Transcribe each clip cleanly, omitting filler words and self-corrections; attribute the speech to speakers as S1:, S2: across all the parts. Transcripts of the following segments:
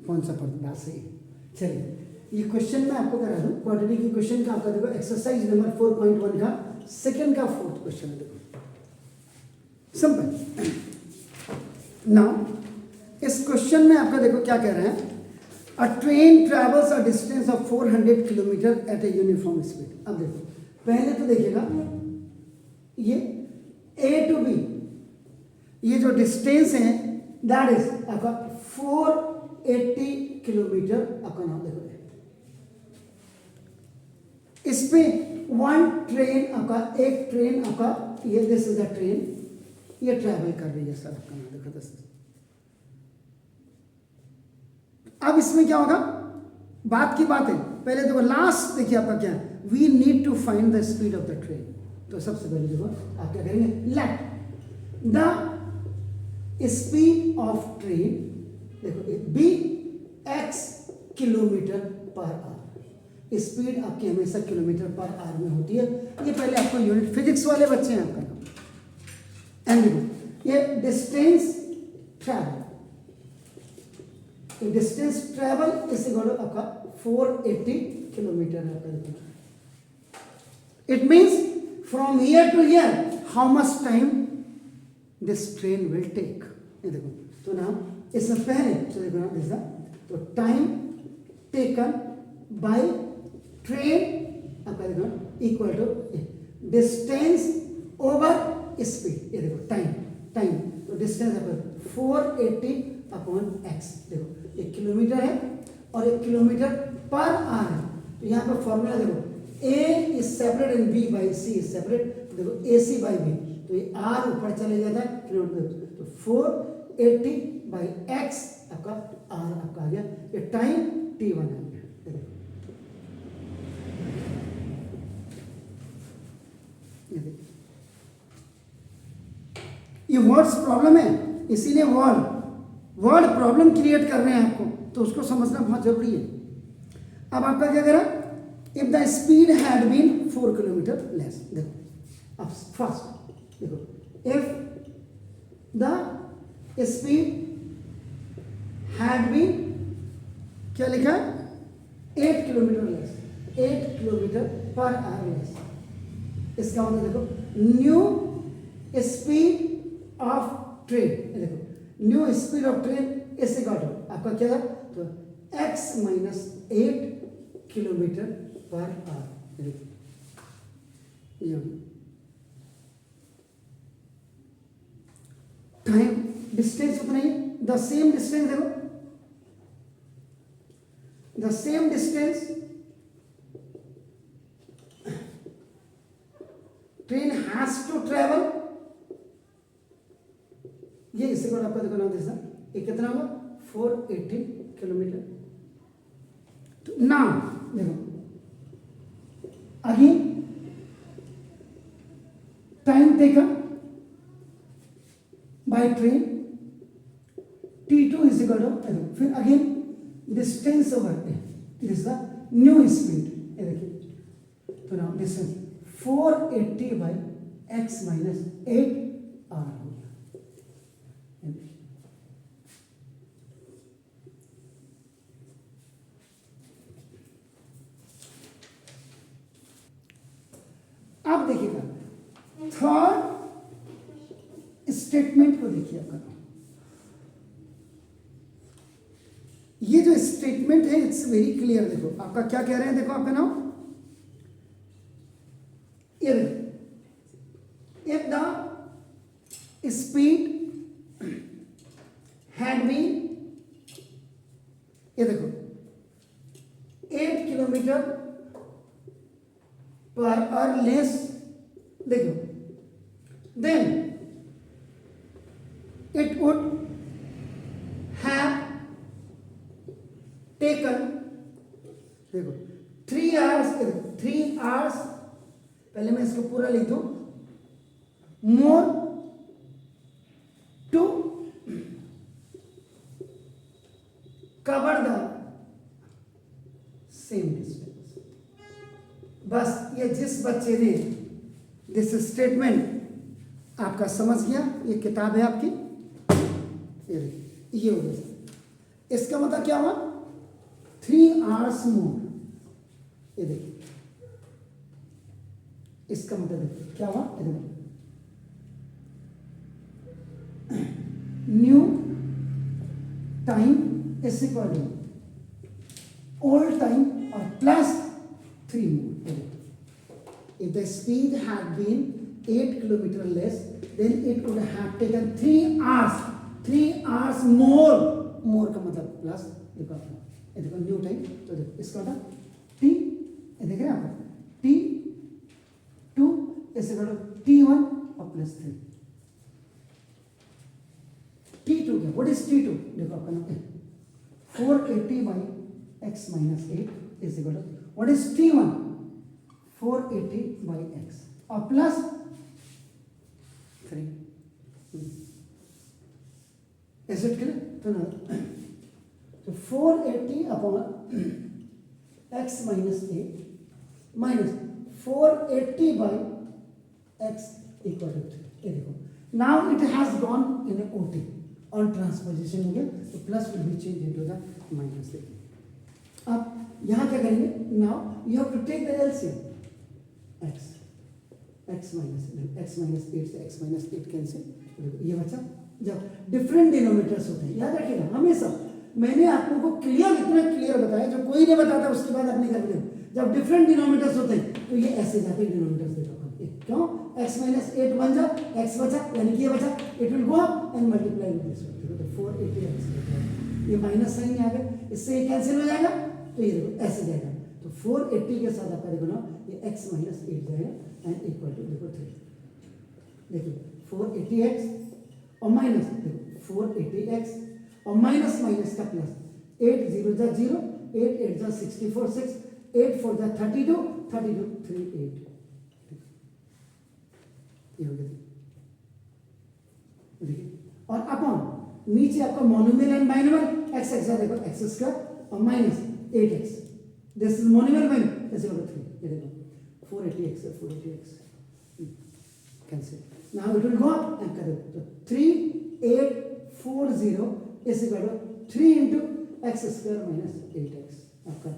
S1: कौन सा बात सही है। चलिए ये क्वेश्चन मैं आपको करा दूं, क्वाड्रेटिक इक्वेशन का आपका देखो एक्सरसाइज नंबर 4.1 का सेकंड का फोर्थ क्वेश्चन है। देखो सिंपल। नाउ इस क्वेश्चन में आपका देखो क्या कह रहे हैं, a train travels a distance of 400 kilometre at a uniform speed. अब देखो पहले तो देखिएगा ये ए टू बी ये जो डिस्टेंस है दैट इज आपका 480 किलोमीटर आपका नाम देखो। इस पे वन ट्रेन आपका एक ट्रेन आपका ये दिस इज द ट्रेन ये ट्रैवल कर रही है सर आपका नाम देखो दिस। अब इसमें क्या होगा, बात की बात है पहले देखो लास्ट देखिए आपका क्या है, we need to find the speed of the train. तो सबसे पहले देखो आप क्या करेंगे, let the speed of train देखो be x kilometre per hour. Speed आपकी हमेशा किलोमीटर पर आवर में होती है, ये पहले आपको यूनिट फिजिक्स वाले बच्चे हैं आपका नाम। एंड देखो ये distance travel, distance travel is equal to आपका 480 किलोमीटर है आपका। It means from here to here how much time this train will take. ये देखो तो ना इसमें पहले तो देखो ना दिस तो टाइम टेकन बाय ट्रेन आपका देखो equal to distance over speed. ये देखो टाइम तो डिस्टेंस आपका 480 अपॉन एक्स। देखो एक किलोमीटर है और एक किलोमीटर पर आवर है, तो यहाँ पर फॉर्मूला देखो a is separate and b by c is separate. देखो ए सी बाई बी तो ये आर ऊपर चले जाता है किलोमीटर, तो 480 बाई एक्स आपका आर आपका आ गया। ये टाइम t1 है। ये वर्ड्स प्रॉब्लम है, इसीलिए वर्ड प्रॉब्लम क्रिएट कर रहे हैं आपको, तो उसको समझना बहुत जरूरी है। अब आपका क्या करा, if the speed had been 4 kilometre less. देखो अब फर्स्ट देखो if the speed had been क्या लिखा है 8 kilometre less, 8 kilometre per hour less. इसका मतलब देखो न्यू स्पीड ऑफ ट्रेन, देखो न्यू स्पीड ऑफ ट्रेन इससे काटो आपका क्या था, तो x minus 8 kilometre per hour. Time distance उतना ही, द सेम डिस्टेंस देखो the same distance train has to travel. ये इससे को आपका देखो नाम देना ये कितना होगा 480 किलोमीटर। तो नाउ देखो again time taken by train t2 is equal to, फिर again distance over it is the new speed. ये देखिए तो now distance 480 by x minus 8 आर हो गया। अब देखिएगा थर्ड स्टेटमेंट को देखिए आपका, ये जो स्टेटमेंट है इट्स वेरी क्लियर। देखो आपका क्या कह रहे हैं, देखो आपका नाम ये देखो if the speed had been ये देखो 8 किलोमीटर पर आवर लेस, देखो then it would have taken देखो 3 आवर्स, 3 आवर्स पहले मैं इसको पूरा लिख दूं, more to cover the same distance. बस ये जिस बच्चे ने दिस स्टेटमेंट आपका समझ गया, ये किताब है आपकी, ये हो गया। इसका मतलब क्या हुआ, 3 आवर्स मोर। ये देखिए इसका मतलब देखिए क्या हुआ, ये देखो new time is equal to old time or plus 3 more. If the speed had been 8 kilometer less, then it would have taken 3 hours. 3 hours more. More का मतलब plus देखो आपको, ये देखो न्यू टाइम, तो देखो इसका होता t, ये देख रहे हैं आप t2 ऐसे करो t1 और प्लस 3। t2 क्या, व्हाट इज t2, देखो आपका नाम 480 by x minus 8 is equal to what is t1, 480 by x और प्लस 3। is it clear? तो 480 upon x minus 8 minus 480 by x equal to 3। ये देखो now it has gone in a OT on transposition हो गया, तो plus will be changed into the minus। देखिए अब यहां क्या करेंगे, now you have to take the LCM x minus 8 से x माइनस 8 कैंसिल। ये बच्चा जब डिफरेंट डिनोमिनेटर्स होते हैं, याद रखिएगा हमेशा, मैंने आप लोगों को क्लियर, इतना क्लियर बताया जो कोई नहीं बताता उसके बाद अपनी कर लो। जब डिफरेंट डिनोमिनेटर्स होते हैं तो ये ऐसे जाते हैं डिनोमिनेटर्स देखो क्यों, x माइनस 8 बन जा, x बचा यानी कि ये बचा, it will go up and multiply with this one, तो 480x, ये माइनस साइन आ गया, इससे ये कैंसिल हो जाएगा, तो ये देखो ऐसे जाएगा, तो 480 के साथ आपका देखो ना ये x माइनस 8 जाएगा एंड इक्वल टू देखो 3। देखिए 480x और माइनस देखो 480x और माइनस माइनस का प्लस, 8 0 जा 0, 8 8 जा 64, 6 8 4 जा 32, 32 3 8, ये हो गया। देखिए और अपॉन नीचे आपका monomial and binomial, x x देखो x स्क्वायर और minus 8x, this is monomial binomial, ऐसे होगा 3। ये देखो 480x है, 480x cancel, now it will go up and कर दो, तो 3840 is equal to 3 into x square minus 8x आपका।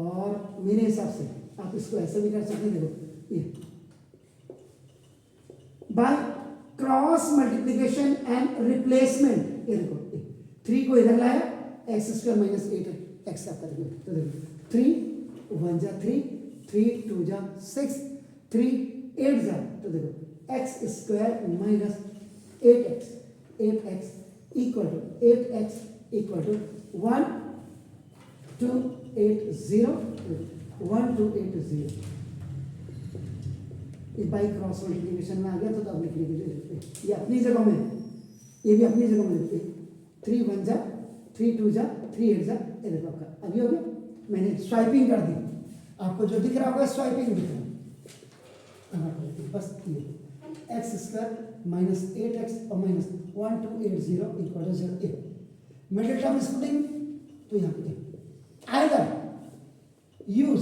S1: और मेरे हिसाब से आप इसको ऐसे भी कर सकते हैं, देखो ये by cross multiplication and replacement, ये देखो 3 को इधर लाया, एक्स स्क्वायर माइनस 8x आपका देखो, तो देखो 3 1 जा 3, 3 2 जा 6, 3 8 जा, तो देखो x square minus 8x, 8x equal to 8x equal to 1 2 8 0, 1 2 8 0, ये बाई क्रॉस मल्टीप्लिकेशन में आ गया, तो अब लिखने के लिए लिखते ये अपनी जगह में, ये भी अपनी जगह में लिखते 3 1 जा 3 2 जा 3 8 जा, ये देखो आपका अभी हो गया, मैंने स्वाइपिंग कर दी, आपको जो दिख रहा होगा स्वाइपिंग दिख रहा है, बस ये एक्स स्क्वायर माइनस 8x और minus 1 2 8 0 equal to 0। Middle term splitting, तो यहाँ पे आइदर यूज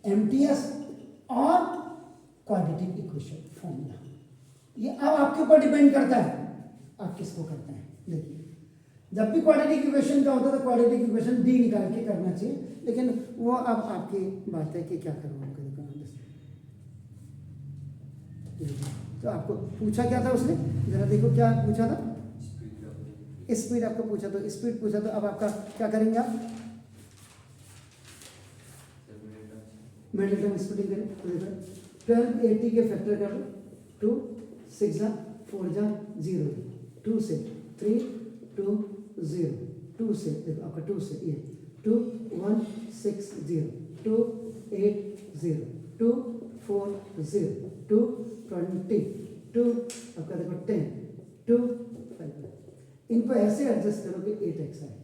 S1: MTS और क्वाड्रेटिक इक्वेशन फॉर्मूला, ये अब आपके ऊपर डिपेंड करता है आप किसको करते हैं। देखिए जब भी क्वाड्रेटिक इक्वेशन का होता है तो क्वाड्रेटिक इक्वेशन डी निकाल के करना चाहिए, लेकिन वो अब आपकी बात है कि क्या करूँ आपको दिखाना। तो आपको पूछा क्या था उसने, जरा देखो क्या पूछा था, स्पीड आपको पूछा, तो स्पीड पूछा, तो अब आपका क्या करेंगे आप, मिडिल टर्म स्प्लिटिंग करें, तो देखो 1280 के फैक्टर कर लो, 2 6 जा 4 जा 0, 2 से 3 2 0, 2 से देखो आपका 2 से ये 2 1 6 0, 2 8 0, 2 4 0, 2 20, 2 आपका देखो 10, 2 5, इनको ऐसे एडजस्ट करो कि 8x आए।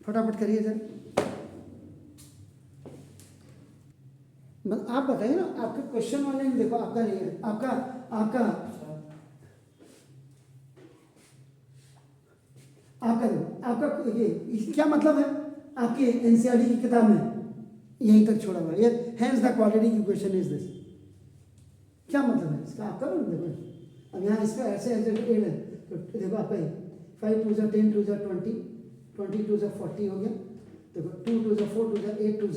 S1: फटाफट करिए जरा, आप बताइए ना, आपके क्वेश्चन वाले में देखो आपका नहीं है, आपका आपका आपका आपका ये क्या मतलब है आपके एनसीईआरटी की किताब में, यहीं तक छोड़ा हुआ है, hence the quadratic equation is this. क्या मतलब है इसका, आप करो ना, देखो अब यहाँ इसका ऐसे ऐसे एड है तो देखो आपका 5 2 10 2 20 20 2 40 हो गया, देखो 2 2 4 2 8 2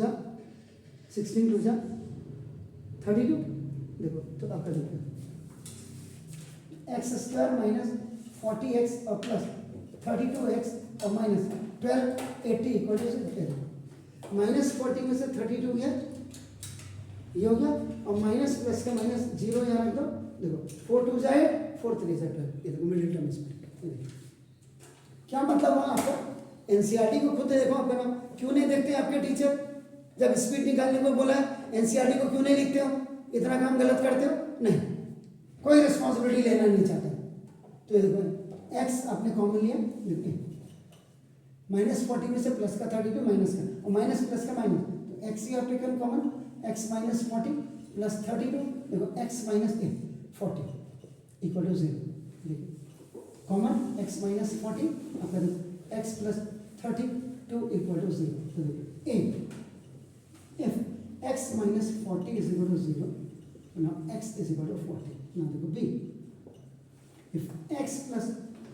S1: 16 2 32, देखो तो आपका देखो एक्स स्क्वायर माइनस 40x और प्लस 32x और माइनस 1280 इक्वल टू -40 में से 32 गया, ये हो गया, और माइनस प्लस का माइनस 0 यहाँ रख दो, देखो 4 2 8 4 3 12, ये देखो मिडिल टर्म इसमें। क्या मतलब हुआ आपका, एनसीईआरटी को खुद देखो आपका नाम क्यों नहीं देखते आपके टीचर, जब स्पीड निकालने को बोला है एनसीईआरटी को क्यों नहीं लिखते हो, इतना काम गलत करते हो, नहीं कोई रिस्पॉन्सिबिलिटी लेना नहीं चाहते। तो ये देखो एक्स आपने कॉमन लिया, -40 में से प्लस का 32 माइनस का, और माइनस प्लस का माइनस, तो x you have taken common, x -40 plus 32, देखो एक्स माइनस 40 इक्वल टू 0, देखिए कॉमन एक्स -40 आपका देखो एक्स प्लस 32 इक्वल टू 0, तो देखो ए if x minus 40 is equal to 0, now x is equal to 40. Now देखो b, if x plus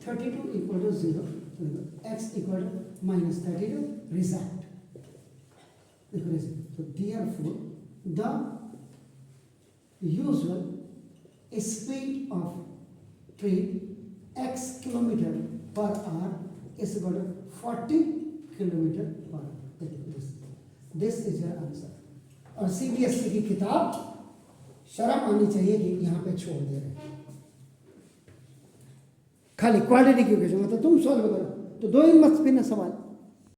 S1: 32 equal to 0, देखो x equal to minus 32, result. देखो result. So therefore, the usual speed of train x kilometer per hour is equal to 40 kilometer per hour. This is your answer. और CBSE की किताब शर्म आनी चाहिए कि यहाँ पे छोड़ दे रहे हैं, खाली क्वाड्रेटिक इक्वेशन मतलब तुम सॉल्व करो, तो 2 इन मत फिर ना सवाल।